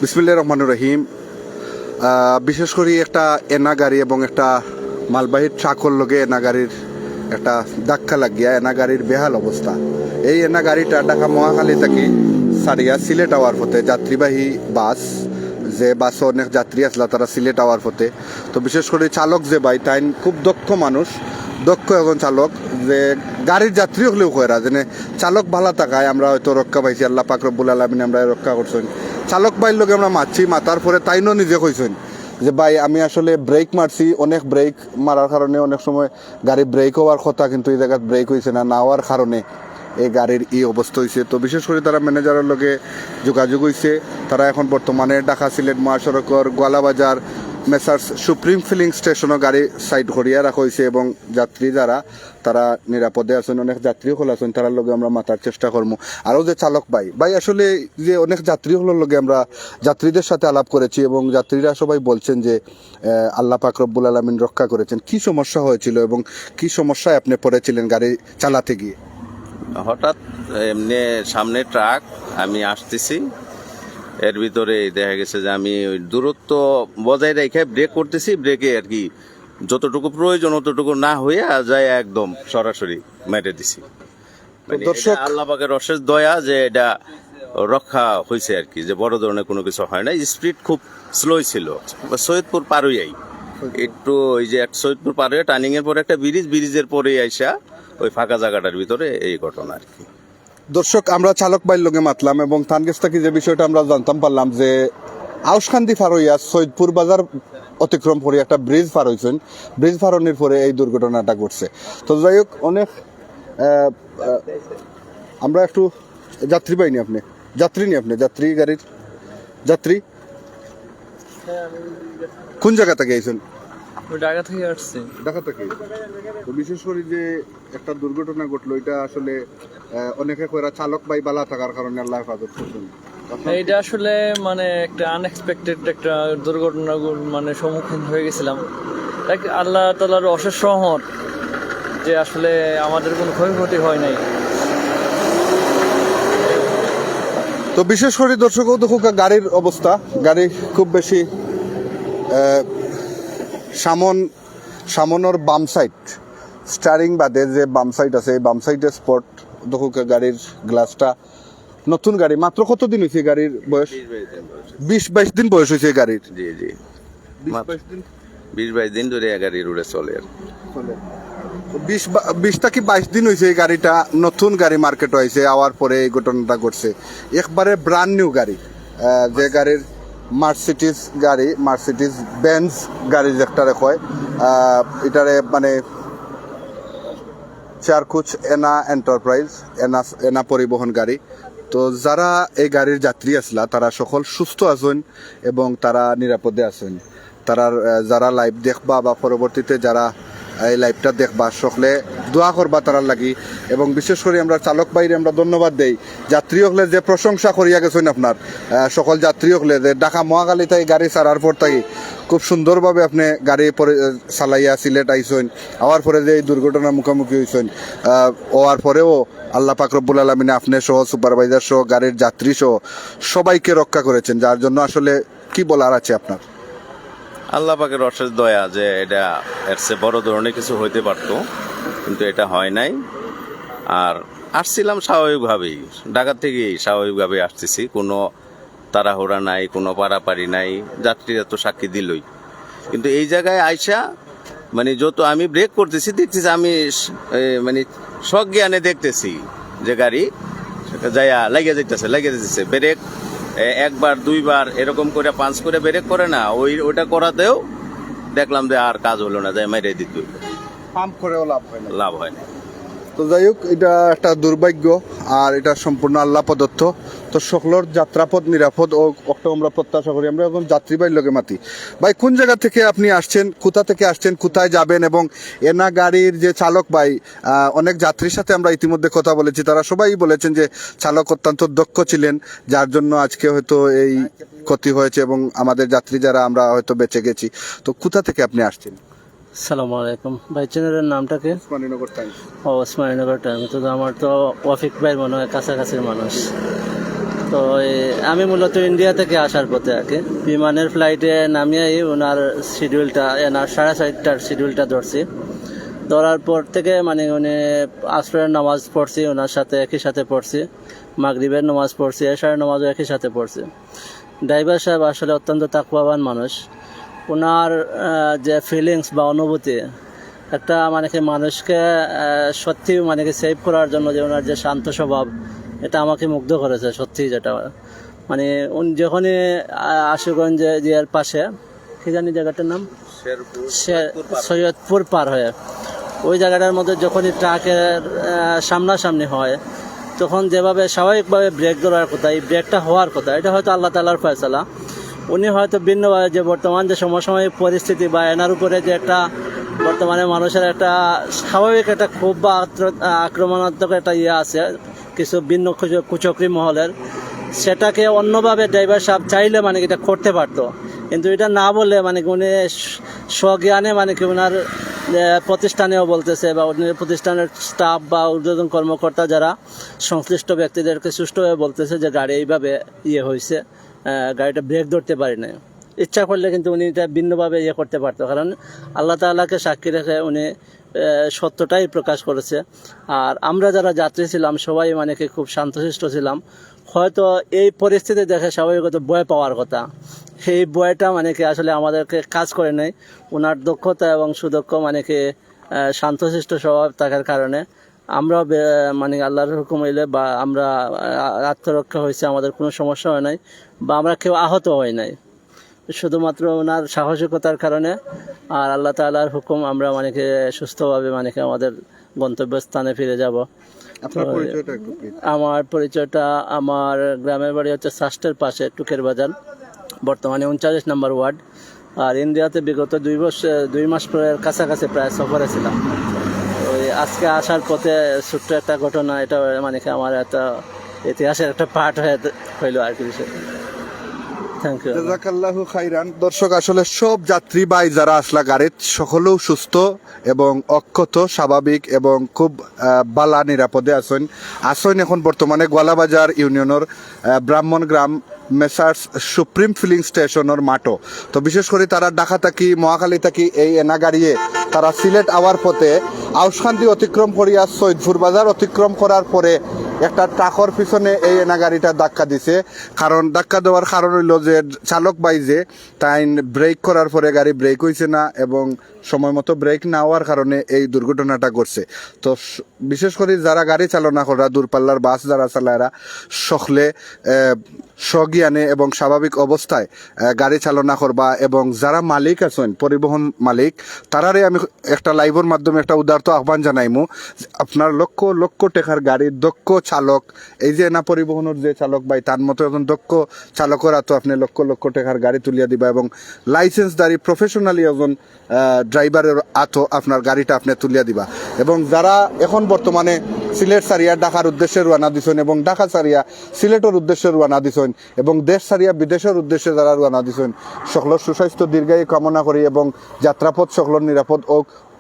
বিসমিল্লাহির রহমানির রহিম। বিশেষ করে একটা এনা গাড়ি এবং একটা মালবাহী ট্রাকর লগে এনা গাড়ির একটা ধাক্কা লাগিয়া এনা গাড়ির বেহাল অবস্থা। এই এনা গাড়িটা ঢাকা মহাখালী থেকে সারিয়া সিলেট আওয়ার পথে যাত্রীবাহী বাস, যে বাসে অনেক যাত্রী আসলা তারা সিলেট আওয়ার পথে। তো বিশেষ করে চালক যে ভাই তাই খুব দক্ষ মানুষ, দক্ষ একজন চালক, যে গাড়ির যাত্রী হলেও কয়রা যেন চালক ভালো থাকায় আমরা হয়তো রক্ষা পাইছি। আল্লাহ পাক রব্বুল আলামিন আমরা রক্ষা করছেন। চালক ভাইয়ের লোকে আমরা মারছি, মাতার পরে তাইনও নিজে কইছেন যে ভাই আমি আসলে ব্রেক মারছি, অনেক ব্রেক মারার কারণে অনেক সময় গাড়ি ব্রেক হওয়ার কথা, কিন্তু এই জায়গায় ব্রেক হয়েছে না হওয়ার কারণে এই গাড়ির এই অবস্থা হয়েছে। তো বিশেষ করে তারা ম্যানেজারের লগে যোগাযোগ হয়েছে। তারা এখন বর্তমানে ঢাকা সিলেট মহাসড়কের গোয়ালাবাজার মেসার্স সুপ্রিম ফিলিং স্টেশনও গাড়ি সাইড করিয়া রাখা হয়েছে এবং যাত্রী যারা তারা নিরাপদে আছেন, অনেক যাত্রীও হল আছেন, তার লগে আমরা মাতার চেষ্টা করবো। আরও যে চালক ভাই আসলে যে অনেক যাত্রী হলোর লগে আমরা যাত্রীদের সাথে আলাপ করেছি এবং যাত্রীরা সবাই বলছেন যে আল্লাহ পাক রব্বুল আলামিন রক্ষা করেছেন। কি সমস্যা হয়েছিল এবং কি সমস্যায় আপনি পড়েছিলেন গাড়ি চালাতে গিয়ে? হঠাৎ এমনি সামনে ট্রাক, আমি আসতেছি, এর ভিতরে দেখা গেছে যে আমি ওই দূরত্ব বজায় রেখে ব্রেক করতেছি, ব্রেকে আর কি যতটুকু প্রয়োজন অতটুকু না হয়ে যায় একদম সরাসরি মেরে দিছি। দর্শক, আল্লাহ পাকের অশেষ দয়া যে এটা রক্ষা হয়েছে আর কি, যে বড় ধরনের কোনো কিছু হয় না। স্পিড খুব স্লো ছিল, সৈয়দপুর পার হইয়াই একটু ওই যে সৈয়দপুর পার হয়ে টার্নিং এর পরে একটা ব্রিজের পরে আইসা ওই ফাঁকা জায়গাটার ভিতরে এই ঘটনা আর কি। দর্শক, আমরা চালক ভাইয়ের লগে মাতলাম এবং থানগেছ থেকে যে বিষয়টা আমরা জানতাম পারলাম যে আউসখান্দি পার হইয়া সৈয়দপুর বাজার অতিক্রম করে একটা ব্রিজ পার হয়েছেন, ব্রিজ পারনের পরে এই দুর্ঘটনাটা ঘটছে। তো যাই হোক, অনেক আমরা একটু যাত্রী পাইনি, আপনি যাত্রী গাড়ির যাত্রী কোন জায়গা থেকে আইছেন? ঢাকা থেকে আসছি। ঢাকা থেকে। তো বিশেষ করে যে একটা দুর্ঘটনা ঘটলো, এটা আসলে অনেকে কইরা চালক ভাই বালা থাকার কারণে আল্লাহ হেফাজত করছেন। এইটা আসলে মানে একটা আনএক্সপেক্টেড একটা দুর্ঘটনা মানে সম্মুখীন হয়ে গেছিলাম। আল্লাহ তাআলার অশেষ রহমত যে আসলে আমাদের কোনো ক্ষয়ক্ষতি হয় নাই। তো বিশেষ করে দর্শকও দেখুক গাড়ির অবস্থা, গাড়ি খুব বেশি সামনের বাম সাইড স্টারিং বাদে যে বাম সাইড আছে, এই বাম সাইডের স্পট দেখুক। গাড়ির গ্লাসটা নতুন গাড়ি, মাত্র কতদিন হয়েছে গাড়ির বয়স? 20-22 দিন বয়স হয়েছে গাড়ির। জি 20-22 দিন ধরে গাড়ি রোডে চলে। 20-22 দিন হয়েছে এই গাড়িটা, নতুন গাড়ি মার্কেটে হয়েছে, আওয়ার পরে এই ঘটনাটা ঘটছে। একবারে ব্র্যান্ড নিউ গাড়ি, যে গাড়ির মার্সিডিজ বেঞ্জ গাড়ি যেটারে কয়, এটারে মানে চারকুচ এনা এন্টারপ্রাইজ, এনা পরিবহন গাড়ি। তো যারা এই গাড়ির যাত্রী আসলা তারা সকল সুস্থ আছেন এবং তারা নিরাপদে আছেন। তারার যারা লাইভ দেখবা বা পরবর্তীতে যারা এই লাইভটা দেখবা সকলে দোয়া করবা তারার লাগি। এবং বিশেষ করে আমরা চালক বাইরে আমরা ধন্যবাদ দেই যাত্রী হলে যে প্রশংসা করিয়া গেছেন আপনার সকল যাত্রী হলে, যে ঢাকা মহাখালী থেকে গাড়ি ছাড়ার পর থেকে খুব সুন্দরভাবে আপনি গাড়ি চালাইয়া সিলেট আইসেন, আওয়ার পরে যে এই দুর্ঘটনার মুখোমুখি হয়েছেন, হওয়ার পরেও আল্লাহ পাক রব্বুল আলামিন আপনি সহ সুপারভাইজার সহ গাড়ির যাত্রী সহ সবাইকে রক্ষা করেছেন, যার জন্য আসলে কি বলার আছে আপনার? আল্লাহ পাকের অশেষ দয়া যে এটা এর চেয়ে বড় ধরনের কিছু হইতে পারতো, কিন্তু এটা হয় নাই। আর আসছিলাম স্বাভাবিকভাবেই, ঢাকা থেকেই স্বাভাবিকভাবেই আসতেছি, কোনো তাড়াহুড়া নাই, কোনো পারাপারি নাই, যাত্রীরা তো সাক্ষী দিলই। কিন্তু এই জায়গায় আইসা মানে যত আমি ব্রেক করতেছি দেখতেছি, আমি মানে সজ্ঞানে দেখতেছি যে গাড়ি যাইয়া লাগিয়ে যেতেছে ব্রেক একবার দুইবার এরকম করে পাঁচ করে ব্রেক করে না, ওইটা করাতেও দেখলাম যে আর কাজ হলো না, যাই মেরে দিতে পাম্প করেও লাভ হয় না। তো যাই হোক, এটা একটা দুর্ভাগ্য আর এটা সম্পূর্ণ আল্লাহ প্রদত্ত। তো সকলের যাত্রাপথ নিরাপদ ও আমরা প্রত্যাশা করি। আমরা এখন যাত্রী ভাইয়ের লোকে মাতি। ভাই, কোন জায়গা থেকে আপনি আসছেন, কোথা থেকে আসছেন, কোথায় যাবেন? এবং এনা গাড়ির যে চালক ভাই, অনেক যাত্রীর সাথে আমরা ইতিমধ্যে কথা বলেছি, তারা সবাই বলেছেন যে চালক অত্যন্ত দক্ষ ছিলেন, যার জন্য আজকে হয়তো এই ক্ষতি হয়েছে এবং আমাদের যাত্রী যারা আমরা হয়তো বেঁচে গেছি। তো কোথা থেকে আপনি আসছেন? আসসালামু আলাইকুম ভাই, চ্যানেলের নামটা কি? ওসমানীনগর টাইমস। ওসমানীনগর টাইমস। তো আমার তো ওয়াফিক ভাই মনে হয় কাছাকাছির মানুষ। তো আমি মূলত ইন্ডিয়া থেকে আসার পথে আর কি বিমানের ফ্লাইটে নামিয়েই ওনার শিডিউলটা এনার 4:30টার শিডিউলটা ধরছি। ধরার পর থেকে মানে উনি আসরের নামাজ পড়ছি ওনার সাথে একই সাথে পড়ছি, মাগরিবের নামাজ পড়ছি, এশারের নামাজও একই সাথে পড়ছি। ড্রাইভার সাহেব আসলে অত্যন্ত তাকওয়াবান মানুষ। ওনার যে ফিলিংস বা অনুভূতি একটা মানে কি মানুষকে সত্যি মানে কি সেভ করার জন্য যে ওনার যে শান্ত স্বভাব, এটা আমাকে মুগ্ধ করেছে সত্যি। যেটা মানে উনি যখনই আশুগঞ্জে এর পাশে কি জানি জায়গাটার নাম সৈয়দপুর পার হয়ে ওই জায়গাটার মধ্যে যখনই ট্রাকের সামনাসামনি হয় তখন যেভাবে স্বাভাবিকভাবে ব্রেক ধরার কথা, এই ব্রেকটা হওয়ার কথা, এটা হয়তো আল্লাহ তাআলার ফয়সালা। উনি হয়তো ভিন্নভাবে যে বর্তমান যে সমসাময়িক পরিস্থিতি বা এনার উপরে যে একটা বর্তমানে মানুষের একটা স্বাভাবিক একটা ক্ষোভ বা আক্রমণাত্মক একটা আছে কিছু ভিন্ন কুচক্রী মহলের, সেটাকে অন্যভাবে ড্রাইভার সাহেব চাইলে মানে এটা করতে পারতো, কিন্তু এটা না বলে মানে উনি স্বজ্ঞানে মানে কি ওনার প্রতিষ্ঠানেও বলতেছে বা প্রতিষ্ঠানের স্টাফ বা ঊর্ধ্বতন কর্মকর্তা যারা সংশ্লিষ্ট ব্যক্তিদেরকে সুষ্ঠুভাবে বলতেছে যে গাড়ি এইভাবে হয়েছে, গাড়িটা ব্রেক ধরতে পারি না। ইচ্ছা করলে কিন্তু উনি এটা ভিন্নভাবে করতে পারতো, কারণ আল্লাহ তাআলাকে সাক্ষী রেখে উনি সত্যটাই প্রকাশ করেছে। আর আমরা যারা যাত্রী ছিলাম সবাই মানে কি খুব শান্তশিষ্ট ছিলাম। হয়তো এই পরিস্থিতি দেখে স্বাভাবিকত ভয় পাওয়ার কথা, এই ভয়টা মানে কি আসলে আমাদেরকে কাজ করে নেই। ওনার দক্ষতা এবং সুদক্ষ মানে কি শান্তশিষ্ট স্বভাব থাকার কারণে আমরা মানে আল্লাহর হুকুম হইলে বা আমরা আত্মরক্ষা হয়েছে, আমাদের কোনো সমস্যা হয় নাই বা আমরা কেউ আহত হয় নাই, শুধুমাত্র ওনার সাহসিকতার কারণে। আর আল্লাহ তাআলার হুকুম আমরা মানে কি সুস্থভাবে মানে কি আমাদের গন্তব্যস্থানে ফিরে যাব। আপনার পরিচয়টা একটু please। আমার পরিচয়টা, আমার গ্রামের বাড়ি হচ্ছে সাস্টের পাশে টুকের বাজার, বর্তমানে 39 নম্বর ওয়ার্ড। আর ইন্ডিয়াতে বিগত 2 মাস পরের কাছাকাছি প্রায় সফরে ছিলাম। ওই আজকে আসার পথে ছোট্ট একটা ঘটনা, এটা মানে কি আমার একটা ইতিহাসের একটা পার্ট হইলো আর কি। Thank you. জাযাকাল্লাহু খাইরান। দর্শক, আসলে সব যাত্রী ভাই যারা আসলা গাড়িত সকলেও সুস্থ এবং অক্ষত স্বাভাবিক এবং খুব বালা নিরাপদে আসেন এখন বর্তমানে গোয়ালাবাজার ইউনিয়নের ব্রাহ্মণগ্রাম মেসার্স সুপ্রিম ফিলিং স্টেশনের মাঠও। তো বিশেষ করে তারা ঢাকা থাকি মহাখালী থাকি এই এনা গাড়িয়ে তারা সিলেট আওয়ার পথে আউসখান্তি অতিক্রম করিয়া সৈয়দপুর বাজার অতিক্রম করার পরে একটা ট্রাকর পিছনে এই এনা গাড়িটা ধাক্কা দিছে। কারণ ধাক্কা দেওয়ার কারণ হইল যে চালক বাই যে তাই ব্রেক করার পরে গাড়ি ব্রেক হয়েছে না এবং সময় মতো ব্রেক না হওয়ার কারণে এই দুর্ঘটনাটা ঘটছে। তো বিশেষ করে যারা গাড়ি চালনা করা দূরপাল্লার বাস যারা চালায়রা সকলে স্বজ্ঞানে এবং স্বাভাবিক অবস্থায় গাড়ি চালনা করবা এবং যারা মালিক আছেন পরিবহন মালিক তারারে আমি একটা লাইভের মাধ্যমে একটা উদারত আহ্বান জানাইমু, আপনার লক্ষ লক্ষ টাকার গাড়ির দক্ষ চালক, এই যে না পরিবহনের যে চালক ভাই তার মতো একজন দক্ষ চালকরা তো আপনি লক্ষ লক্ষ টাকার গাড়ি তুলিয়া দিবা এবং লাইসেন্সদারি প্রফেশনালি একজন ড্রাইভারের আতো আপনার গাড়িটা আপনি তুলিয়া দিবা। এবং যারা এখন বর্তমানে সিলেট সারিয়া ঢাকার উদ্দেশ্যে রওনা দিছেন এবং ঢাকা সারিয়া সিলেটের উদ্দেশ্যে রওনা দিছেন এবং দেশ সারিয়া বিদেশের উদ্দেশ্যে যারা রওনা দিছেন সকলের সুস্বাস্থ্য দীর্ঘায়ু কামনা করি এবং যাত্রাপথ সকলের নিরাপদ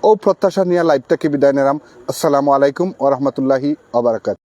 ও প্রত্যাশা নিয়ে লাইভটাকে বিদায় নিলাম। আসসালামু আলাইকুম ওয়া রাহমাতুল্লাহি ওয়া বারাকাতুহু।